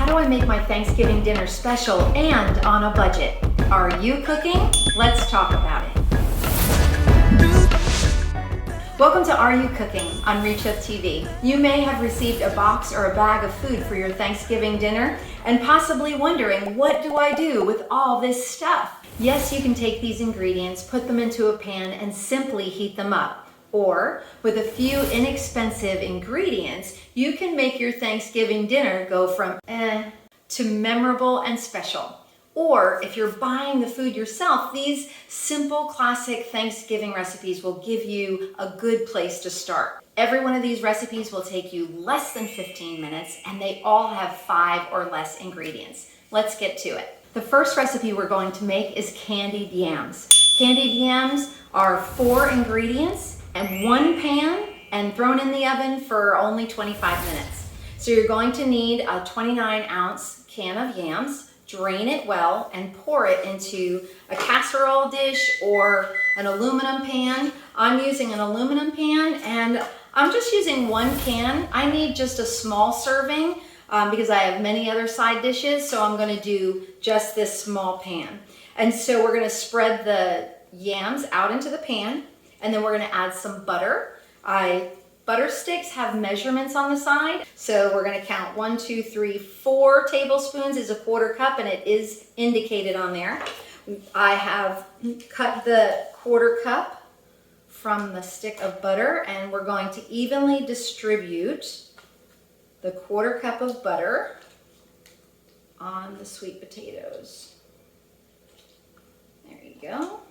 do I make my Thanksgiving dinner special and on a budget? Are you cooking? Let's talk about it. Welcome to Are You Cooking on Reach Up TV. You may have received a box or a bag of food for your Thanksgiving dinner and possibly wondering, what do I do with all this stuff? Yes, you can take these ingredients, put them into a pan and simply heat them up. Or with a few inexpensive ingredients, you can make your Thanksgiving dinner go from to memorable and special. Or if you're buying the food yourself, these simple classic Thanksgiving recipes will give you a good place to start. Every one of these recipes will take you less than 15 minutes and they all have 5 or less ingredients. Let's get to it. The first recipe we're going to make is candied yams. Candied yams are 4 ingredients and 1 pan and thrown in the oven for only 25 minutes. So you're going to need a 29-ounce can of yams. Drain it well and pour it into a casserole dish or an aluminum pan. I'm using an aluminum pan and I'm just using 1 can. I need just a small serving because I have many other side dishes, so I'm going to do just this small pan. And so we're going to spread the yams out into the pan and then we're going to add some butter. Butter sticks have measurements on the side, so we're going to count 1, 2, 3, 4 tablespoons is a 1/4 cup, and it is indicated on there. I have cut the 1/4 cup from the stick of butter, and we're going to evenly distribute the 1/4 cup of butter on the sweet potatoes. There you go.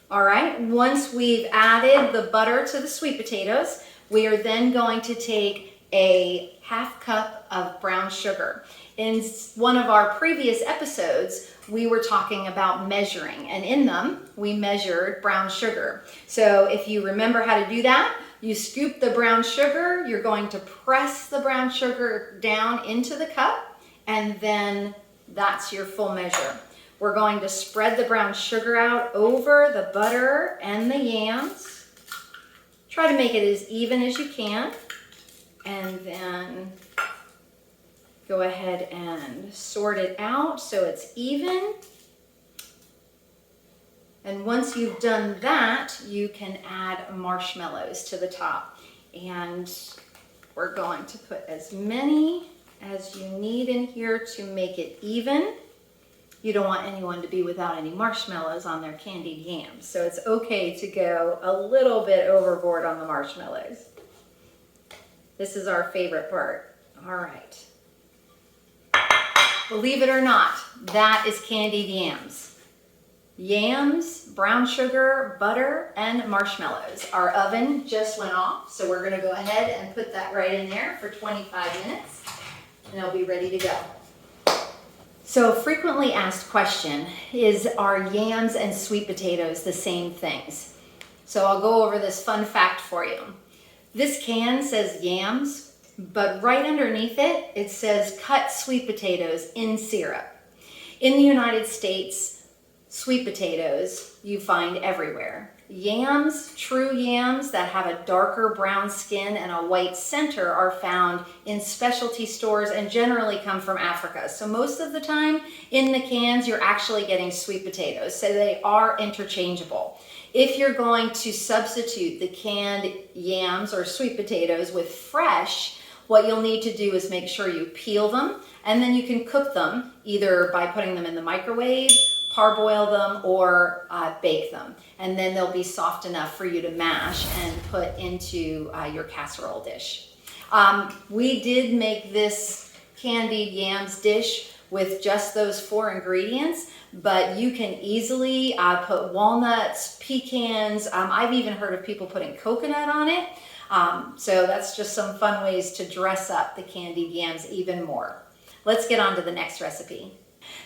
All right, once we've added the butter to the sweet potatoes, we are then going to take a 1/2 cup of brown sugar. In one of our previous episodes, we were talking about measuring, and in them, we measured brown sugar. So if you remember how to do that, you scoop the brown sugar, you're going to press the brown sugar down into the cup, and then that's your full measure. We're going to spread the brown sugar out over the butter and the yams. Try to make it as even as you can, and then go ahead and sort it out so it's even. And once you've done that, you can add marshmallows to the top. And we're going to put as many as you need in here to make it even. You don't want anyone to be without any marshmallows on their candied yams, so it's okay to go a little bit overboard on the marshmallows. This is our favorite part. All right. Believe it or not, that is candied yams. Yams, brown sugar, butter, and marshmallows. Our oven just went off, so we're gonna go ahead and put that right in there for 25 minutes, and it'll be ready to go. So a frequently asked question is, are yams and sweet potatoes the same things? So I'll go over this fun fact for you. This can says yams, but right underneath it, it says cut sweet potatoes in syrup. In the United States, sweet potatoes you find everywhere. Yams, true yams that have a darker brown skin and a white center, are found in specialty stores and generally come from Africa. So most of the time in the cans, you're actually getting sweet potatoes. So they are interchangeable. If you're going to substitute the canned yams or sweet potatoes with fresh, what you'll need to do is make sure you peel them, and then you can cook them either by putting them in the microwave, parboil them, or bake them. And then they'll be soft enough for you to mash and put into your casserole dish. We did make this candied yams dish with just those 4 ingredients, but you can easily put walnuts, pecans. I've even heard of people putting coconut on it. So that's just some fun ways to dress up the candied yams even more. Let's get on to the next recipe.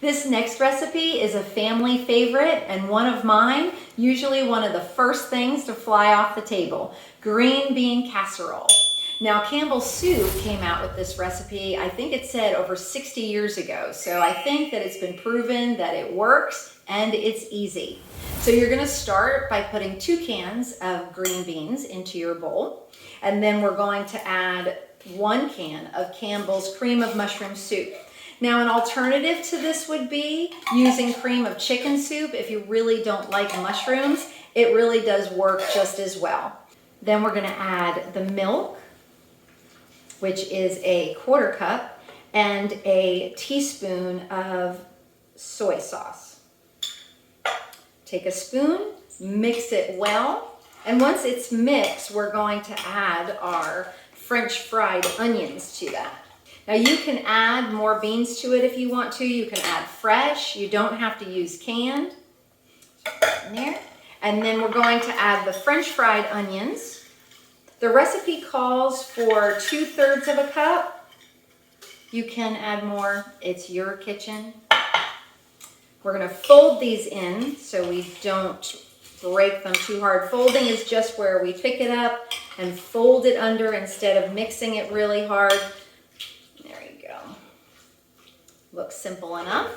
This next recipe is a family favorite and one of mine, usually one of the first things to fly off the table: green bean casserole. Now, Campbell's Soup came out with this recipe, I think it said over 60 years ago. So I think that it's been proven that it works and it's easy. So you're gonna start by putting 2 cans of green beans into your bowl. And then we're going to add 1 can of Campbell's cream of mushroom soup. Now, an alternative to this would be using cream of chicken soup. If you really don't like mushrooms, it really does work just as well. Then we're gonna add the milk, which is a 1/4 cup, and a teaspoon of soy sauce. Take a spoon, mix it well, and once it's mixed, we're going to add our French fried onions to that. Now you can add more beans to it if you want to. You can add fresh. You don't have to use canned. In there. And then we're going to add the French fried onions. The recipe calls for 2/3 of a cup. You can add more. It's your kitchen. We're going to fold these in so we don't break them too hard. Folding is just where we pick it up and fold it under instead of mixing it really hard. There you go. Looks simple enough.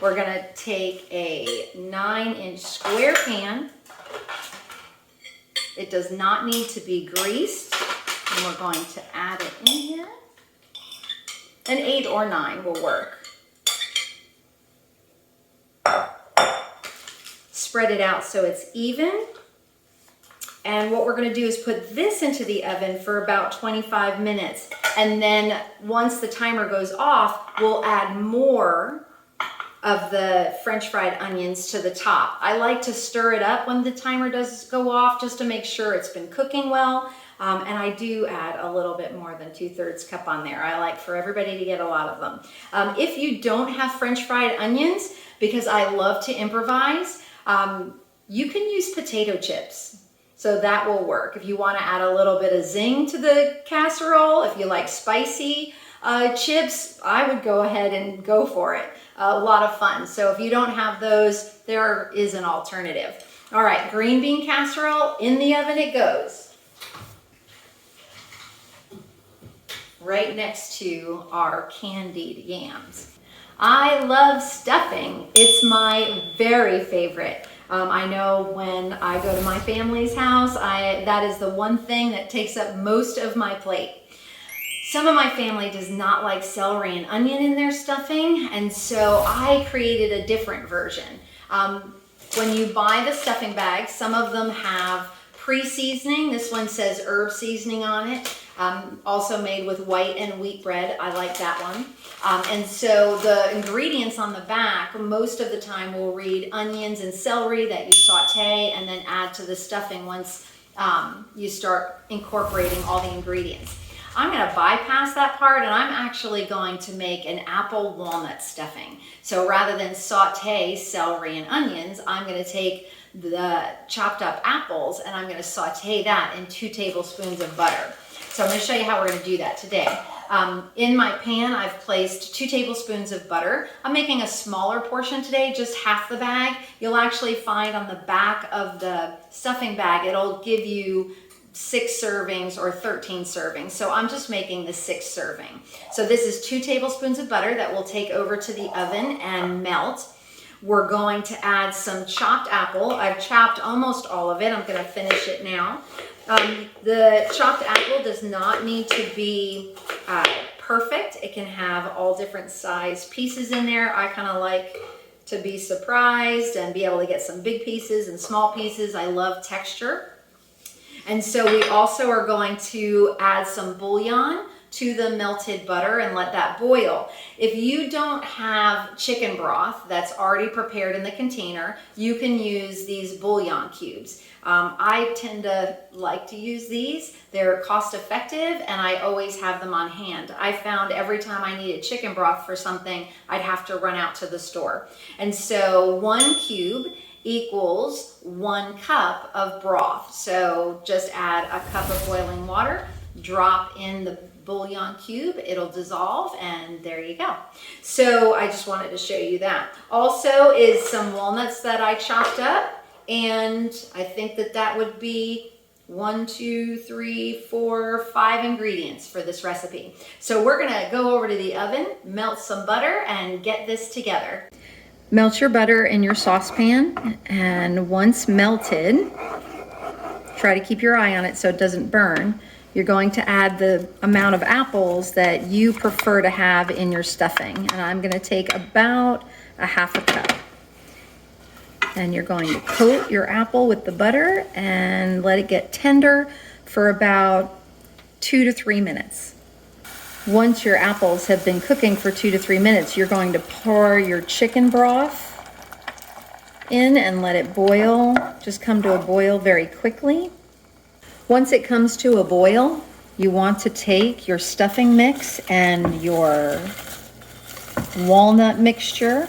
We're going to take a 9-inch square pan. It does not need to be greased. And we're going to add it in here. An 8 or 9 will work. Spread it out so it's even. And what we're going to do is put this into the oven for about 25 minutes. And then once the timer goes off, we'll add more of the French fried onions to the top. I like to stir it up when the timer does go off just to make sure it's been cooking well. And I do add a little bit more than 2/3 cup on there. I like for everybody to get a lot of them. If you don't have French fried onions, because I love to improvise, you can use potato chips. So that will work. If you want to add a little bit of zing to the casserole, if you like spicy chips, I would go ahead and go for it. A lot of fun. So if you don't have those, there is an alternative. All right, green bean casserole, in the oven it goes. Right next to our candied yams. I love stuffing. It's my very favorite. I know when I go to my family's house, that is the one thing that takes up most of my plate. Some of my family does not like celery and onion in their stuffing, and so I created a different version. When you buy the stuffing bags, some of them have pre-seasoning. This one says herb seasoning on it. Also made with white and wheat bread. I like that one. And so the ingredients on the back, most of the time will read onions and celery that you saute and then add to the stuffing once you start incorporating all the ingredients. I'm going to bypass that part, and I'm actually going to make an apple walnut stuffing. So rather than saute celery and onions, I'm going to take the chopped up apples and I'm going to saute that in 2 tablespoons of butter. So I'm going to show you how we're going to do that today. In my pan, I've placed 2 tablespoons of butter. I'm making a smaller portion today, just half the bag. You'll actually find on the back of the stuffing bag, it'll give you 6 servings or 13 servings. So I'm just making the 6th serving. So this is 2 tablespoons of butter that we'll take over to the oven and melt. We're going to add some chopped apple. I've chopped almost all of it. I'm going to finish it now. The chopped apple does not need to be perfect. It can have all different size pieces in there. I kind of like to be surprised and be able to get some big pieces and small pieces. I love texture. And so we also are going to add some bouillon to the melted butter and let that boil. If you don't have chicken broth that's already prepared in the container, you can use these bouillon cubes. I tend to like to use these. They're cost effective and I always have them on hand. I found every time I needed chicken broth for something, I'd have to run out to the store. And so 1 cube equals 1 cup of broth. So just add a cup of boiling water, drop in the bouillon cube, it'll dissolve, and there you go. So I just wanted to show you that. Also is some walnuts that I chopped up, and I think that would be 1, 2, 3, 4, 5 ingredients for this recipe. So we're gonna go over to the oven, melt some butter, and get this together. Melt your butter in your saucepan, and once melted, try to keep your eye on it so it doesn't burn. You're going to add the amount of apples that you prefer to have in your stuffing. And I'm gonna take about a half a cup. And you're going to coat your apple with the butter and let it get tender for about 2 to 3 minutes. Once your apples have been cooking for 2 to 3 minutes, you're going to pour your chicken broth in and let it boil, just come to a boil very quickly. Once it comes to a boil, you want to take your stuffing mix and your walnut mixture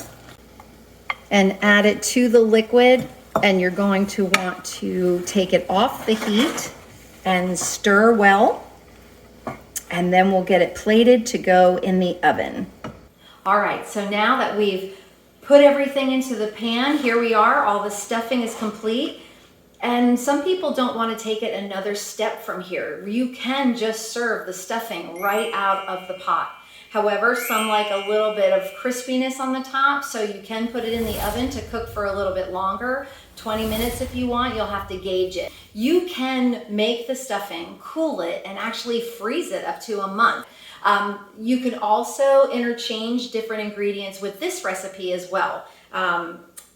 and add it to the liquid, and you're going to want to take it off the heat and stir well, and then we'll get it plated to go in the oven. All right, so now that we've put everything into the pan, here we are, all the stuffing is complete. And some people don't want to take it another step from here. You can just serve the stuffing right out of the pot. However, some like a little bit of crispiness on the top, so you can put it in the oven to cook for a little bit longer, 20 minutes if you want. You'll have to gauge it. You can make the stuffing, cool it, and actually freeze it up to a month. You can also interchange different ingredients with this recipe as well.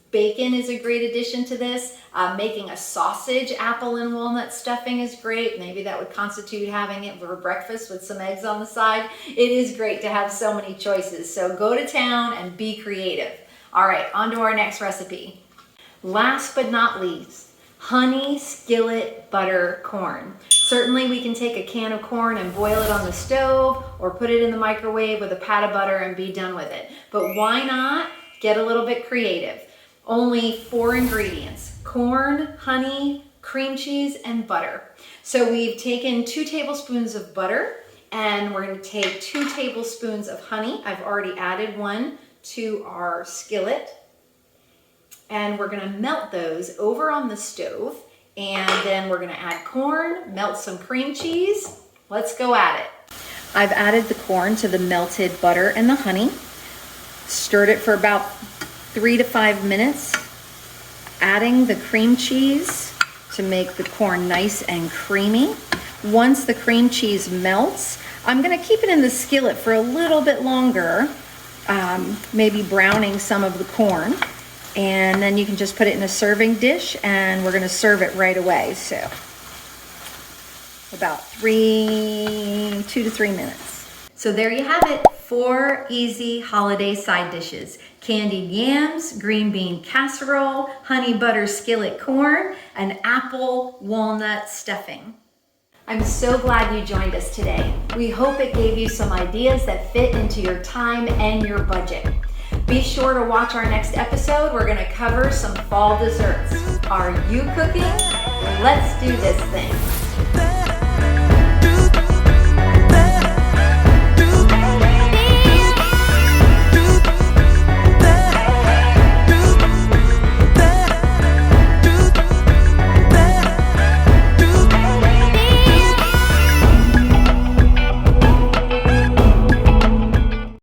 Bacon is a great addition to this. Making a sausage apple and walnut stuffing is great. Maybe that would constitute having it for breakfast with some eggs on the side. It is great to have so many choices. So go to town and be creative. All right, on to our next recipe. Last but not least, honey skillet butter corn. Certainly we can take a can of corn and boil it on the stove or put it in the microwave with a pat of butter and be done with it. But why not get a little bit creative? Only 4 ingredients: corn, honey, cream cheese, and butter. So we've taken 2 tablespoons of butter, and we're going to take 2 tablespoons of honey. I've already added 1 to our skillet. And we're going to melt those over on the stove. And then we're going to add corn, melt some cream cheese. Let's go at it. I've added the corn to the melted butter and the honey. Stirred it for about 3 to 5 minutes, adding the cream cheese to make the corn nice and creamy. Once the cream cheese melts, I'm gonna keep it in the skillet for a little bit longer, maybe browning some of the corn, and then you can just put it in a serving dish and we're gonna serve it right away. So about 2 to 3 minutes. So there you have it, 4 easy holiday side dishes: candied yams, green bean casserole, honey butter skillet corn, and apple walnut stuffing. I'm so glad you joined us today. We hope it gave you some ideas that fit into your time and your budget. Be sure to watch our next episode. We're gonna cover some fall desserts. Are you cooking? Let's do this thing.